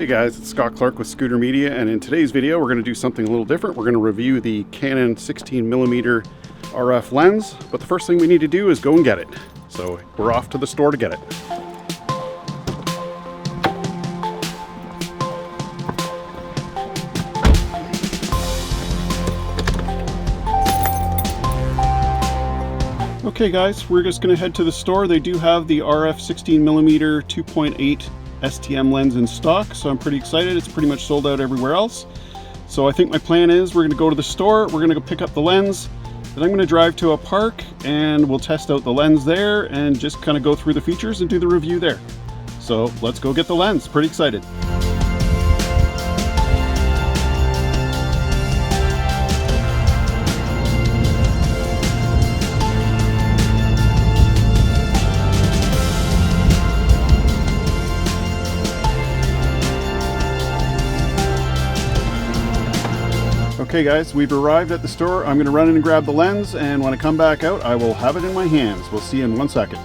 guys, it's Scott Clark with Scooter Media, and in today's video we're going to do something a little different. We're going to review the Canon 16mm RF lens, but the first thing we need to do is go and get it. So we're off to the store to get it. Okay guys, we're just going to head to the store. They do have the RF 16mm 2.8 STM lens in stock, so I'm pretty excited. It's pretty much sold out everywhere else. So I think my plan is we're going to go to the store, we're going to go pick up the lens, then I'm going to drive to a park and we'll test out the lens there and just kind of go through the features and do the review there. So let's go get the lens. Pretty excited. Okay guys, we've arrived at the store. I'm going to run in and grab the lens, and when I come back out, I will have it in my hands. We'll see you in 1 second.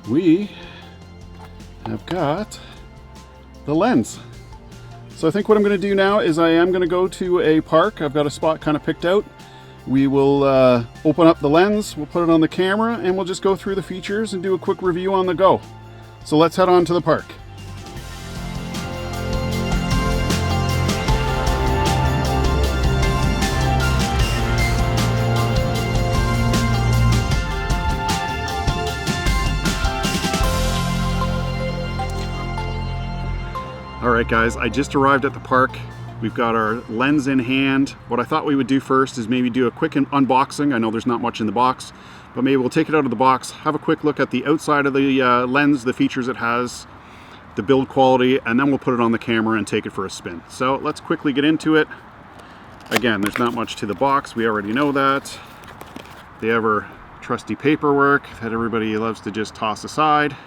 We have got the lens. So I think what I'm going to do now is I am going to go to a park. I've got a spot kind of picked out. We will open up the lens, we'll put it on the camera, and we'll just go through the features and do a quick review on the go. So let's head on to the park. Alright guys, I just arrived at the park. We've got our lens in hand. What I thought we would do first is maybe do a quick unboxing. I know there's not much in the box, but maybe we'll take it out of the box, have a quick look at the outside of the lens, the features it has, the build quality, and then we'll put it on the camera and take it for a spin. So let's quickly get into it. Again, there's not much to the box. We already know that. The ever trusty paperwork that everybody loves to just toss aside.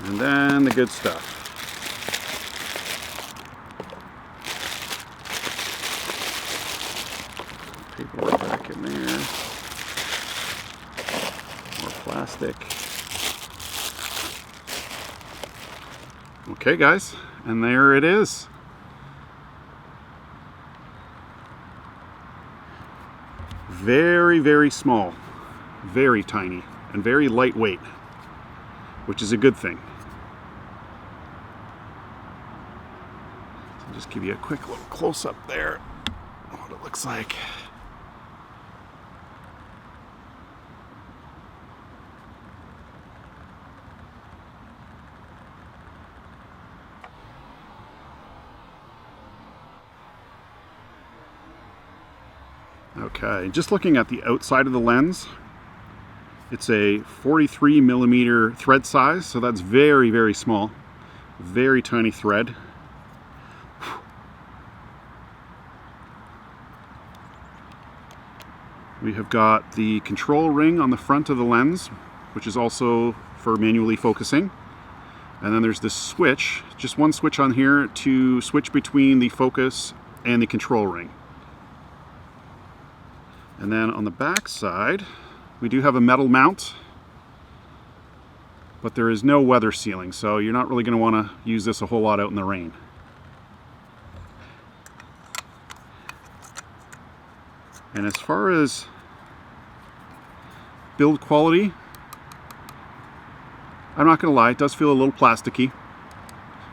And then the good stuff. Paperwork back in there, more plastic. Okay guys, and there it is. Very, very small, very tiny, and very lightweight, which is a good thing. So I'll just give you a quick little close-up there, what it looks like. Okay, just looking at the outside of the lens, it's a 43mm thread size, so that's very, very small. Very tiny thread. We have got the control ring on the front of the lens, which is also for manually focusing. And then there's this switch, just one switch on here to switch between the focus and the control ring. And then on the back side, we do have a metal mount, but there is no weather sealing, so you're not really going to want to use this a whole lot out in the rain. And as far as build quality, I'm not going to lie, it does feel a little plasticky,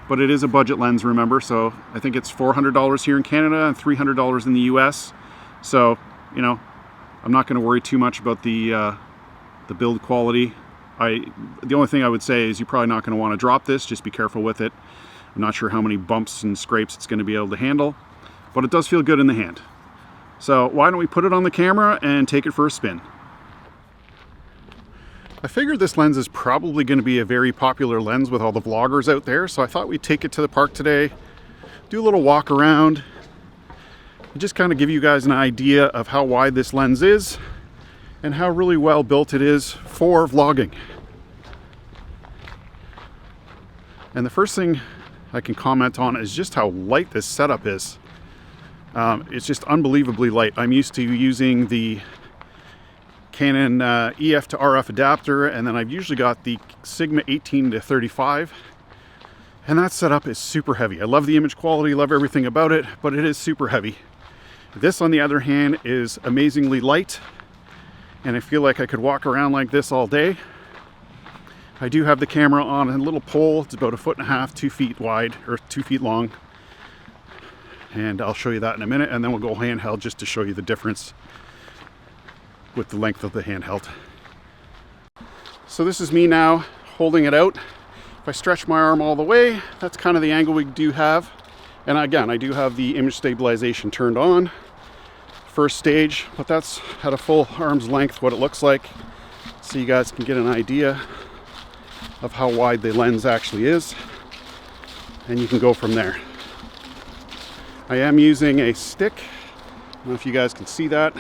but it is a budget lens, remember, so I think it's $400 here in Canada and $300 in the US, so, you know, I'm not going to worry too much about the build quality. The only thing I would say is you're probably not going to want to drop this. Just be careful with it. I'm not sure how many bumps and scrapes it's going to be able to handle, but it does feel good in the hand. So why don't we put it on the camera and take it for a spin? I figured this lens is probably going to be a very popular lens with all the vloggers out there, so I thought we'd take it to the park today, do a little walk around, and just kind of give you guys an idea of how wide this lens is and how really well built it is for vlogging. And the first thing I can comment on is just how light this setup is. It's just unbelievably light. I'm used to using the Canon EF to RF adapter, and then I've usually got the Sigma 18 to 35, and that setup is super heavy. I love the image quality, love everything about it, but it is super heavy. This, on the other hand, is amazingly light, and I feel like I could walk around like this all day. I do have the camera on a little pole. It's about 1.5 feet, 2 feet wide, or 2 feet long, and I'll show you that in a minute, and then we'll go handheld just to show you the difference with the length of the handheld. So this is me now holding it out. If I stretch my arm all the way, that's kind of the angle we do have. And again, I do have the image stabilization turned on, first stage, but that's at a full arm's length what it looks like, so you guys can get an idea of how wide the lens actually is, and you can go from there. I am using a stick. I don't know if you guys can see that.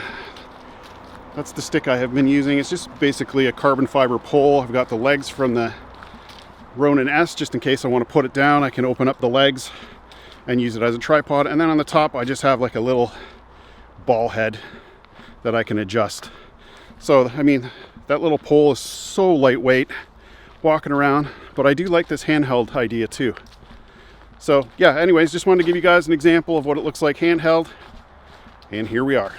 That's the stick I have been using. It's just basically a carbon fiber pole. I've got the legs from the Ronin S, just in case I want to put it down. I can open up the legs and use it as a tripod. And then on the top, I just have like a little ball head that I can adjust. So, I mean, that little pole is so lightweight walking around, but I do like this handheld idea too. So yeah, anyways, just wanted to give you guys an example of what it looks like handheld. And here we are.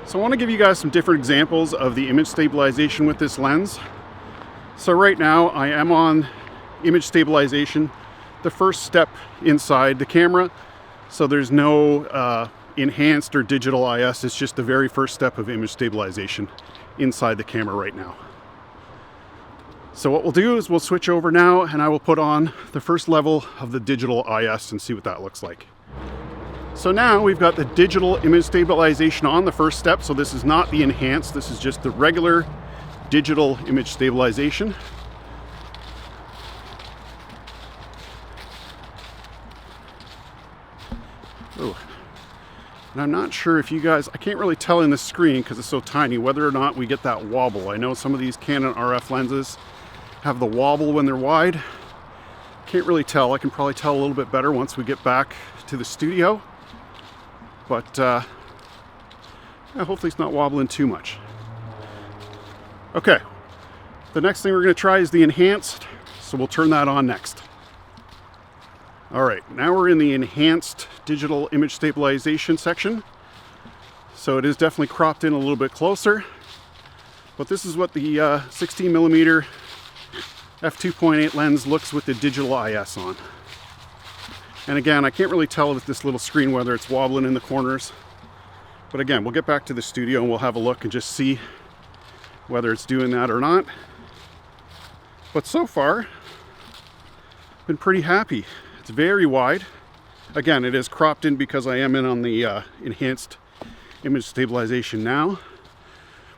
So I want to give you guys some different examples of the image stabilization with this lens. So right now I am on image stabilization, the first step inside the camera. So there's no enhanced or digital IS, it's just the very first step of image stabilization inside the camera right now. So what we'll do is we'll switch over now and I will put on the first level of the digital IS and see what that looks like. So now we've got the digital image stabilization on the first step. So this is not the enhanced, this is just the regular digital image stabilization. Oh, and I'm not sure if you guys, I can't really tell in the screen because it's so tiny, whether or not we get that wobble. I know some of these Canon RF lenses have the wobble when they're wide. Can't really tell. I can probably tell a little bit better once we get back to the studio. But yeah, hopefully it's not wobbling too much. Okay, the next thing we're going to try is the enhanced, so we'll turn that on next. All right, now we're in the enhanced digital image stabilization section. So it is definitely cropped in a little bit closer, but this is what the 16mm f2.8 lens looks with the digital IS on. And again, I can't really tell with this little screen whether it's wobbling in the corners. But again, we'll get back to the studio and we'll have a look and just see whether it's doing that or not. But so far, I've been pretty happy. It's very wide. Again, it is cropped in because I am in on the enhanced image stabilization now.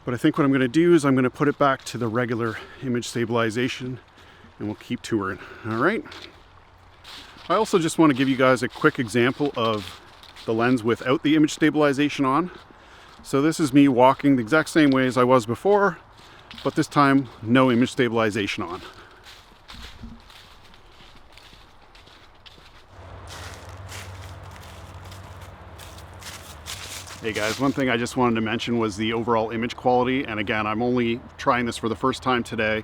But I think what I'm going to do is I'm going to put it back to the regular image stabilization and we'll keep touring. All right. I also just want to give you guys a quick example of the lens without the image stabilization on. So this is me walking the exact same way as I was before, but this time no image stabilization on. Hey guys, one thing I just wanted to mention was the overall image quality. And again, I'm only trying this for the first time today.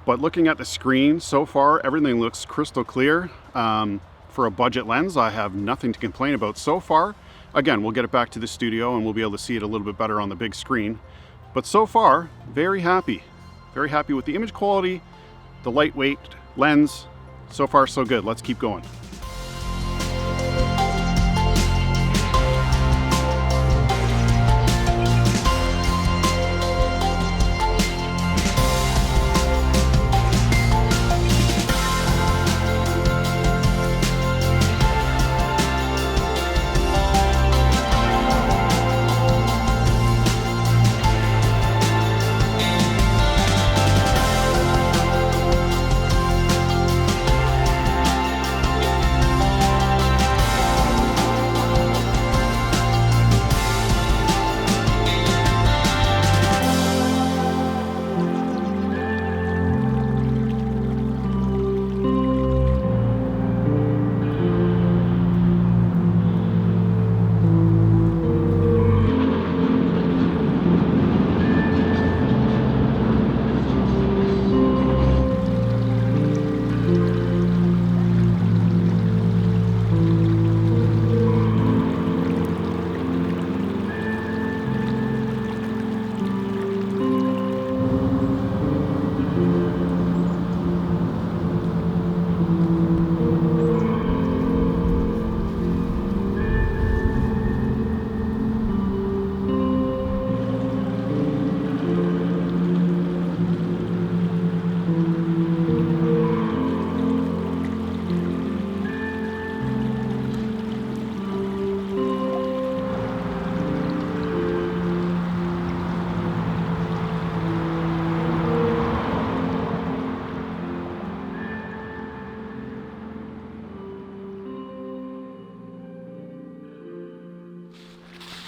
But looking at the screen, so far, everything looks crystal clear. For a budget lens, I have nothing to complain about so far. Again, we'll get it back to the studio and we'll be able to see it a little bit better on the big screen. But so far, very happy. Very happy with the image quality, the lightweight lens. So far, so good. Let's keep going.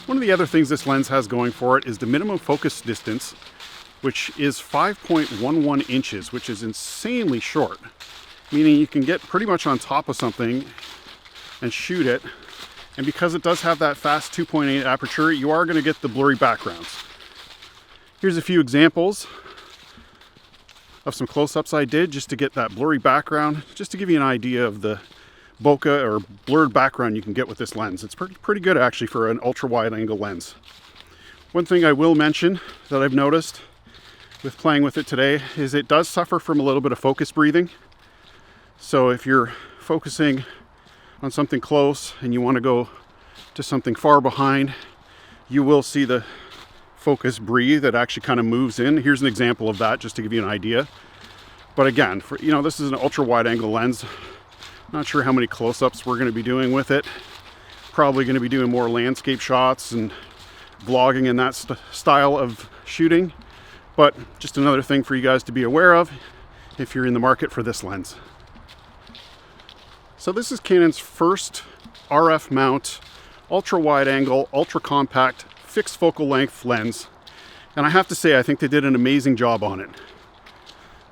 One of the other things this lens has going for it is the minimum focus distance, which is 5.11 inches, which is insanely short, meaning you can get pretty much on top of something and shoot it. And because it does have that fast 2.8 aperture, you are going to get the blurry backgrounds. Here's a few examples of some close-ups I did just to get that blurry background, just to give you an idea of the bokeh or blurred background you can get with this lens. It's pretty good actually for an ultra-wide angle lens. One thing I will mention that I've noticed with playing with it today is it does suffer from a little bit of focus breathing. So if you're focusing on something close and you want to go to something far behind, you will see the focus breathe. It actually kind of moves in. Here's an example of that just to give you an idea. But again, this is an ultra wide angle lens. Not sure how many close-ups we're going to be doing with it. Probably going to be doing more landscape shots and vlogging in that style of shooting. But just another thing for you guys to be aware of if you're in the market for this lens. So this is Canon's first RF mount, ultra wide angle, ultra compact, fixed focal length lens. And I have to say, I think they did an amazing job on it.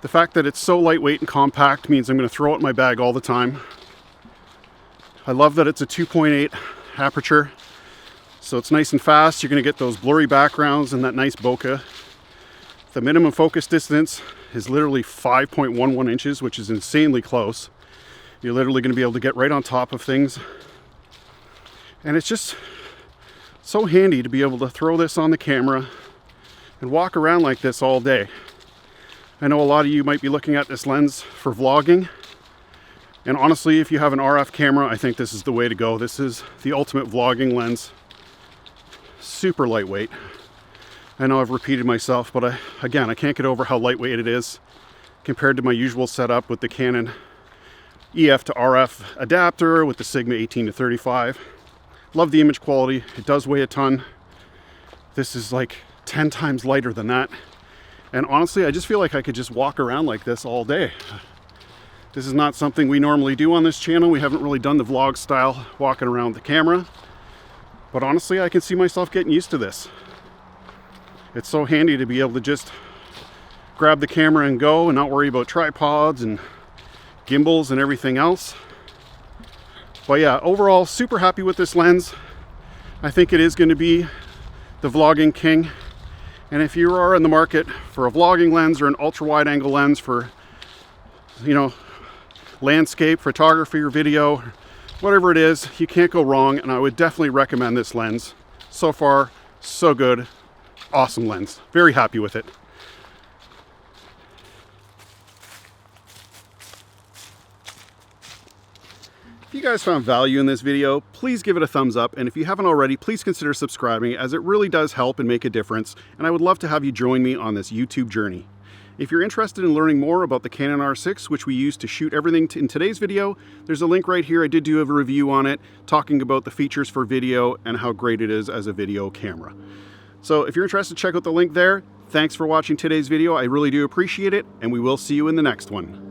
The fact that it's so lightweight and compact means I'm going to throw it in my bag all the time. I love that it's a 2.8 aperture, so it's nice and fast. You're going to get those blurry backgrounds and that nice bokeh. The minimum focus distance is literally 5.11 inches, which is insanely close. You're literally going to be able to get right on top of things. And it's just so handy to be able to throw this on the camera and walk around like this all day. I know a lot of you might be looking at this lens for vlogging. And honestly, if you have an RF camera, I think this is the way to go. This is the ultimate vlogging lens. Super lightweight. I know I've repeated myself, but again, I can't get over how lightweight it is compared to my usual setup with the Canon EF to RF adapter with the Sigma 18 to 35. Love the image quality. It does weigh a ton. This is like 10 times lighter than that. And honestly, I just feel like I could just walk around like this all day. This is not something we normally do on this channel. We haven't really done the vlog style walking around with the camera. But honestly, I can see myself getting used to this. It's so handy to be able to just grab the camera and go and not worry about tripods and gimbals and everything else. But yeah, overall, super happy with this lens. I think it is going to be the vlogging king. And if you are in the market for a vlogging lens or an ultra wide angle lens for, landscape photography or video, whatever it is, you can't go wrong. And I would definitely recommend this lens. So far, so good. Awesome lens. Very happy with it. If you guys found value in this video, please give it a thumbs up, and if you haven't already, please consider subscribing, as it really does help and make a difference, and I would love to have you join me on this YouTube journey. If you're interested in learning more about the Canon R6, which we use to shoot everything in today's video, there's a link right here. I did do a review on it, talking about the features for video and how great it is as a video camera. So if you're interested, check out the link there. Thanks for watching today's video. I really do appreciate it, and we will see you in the next one.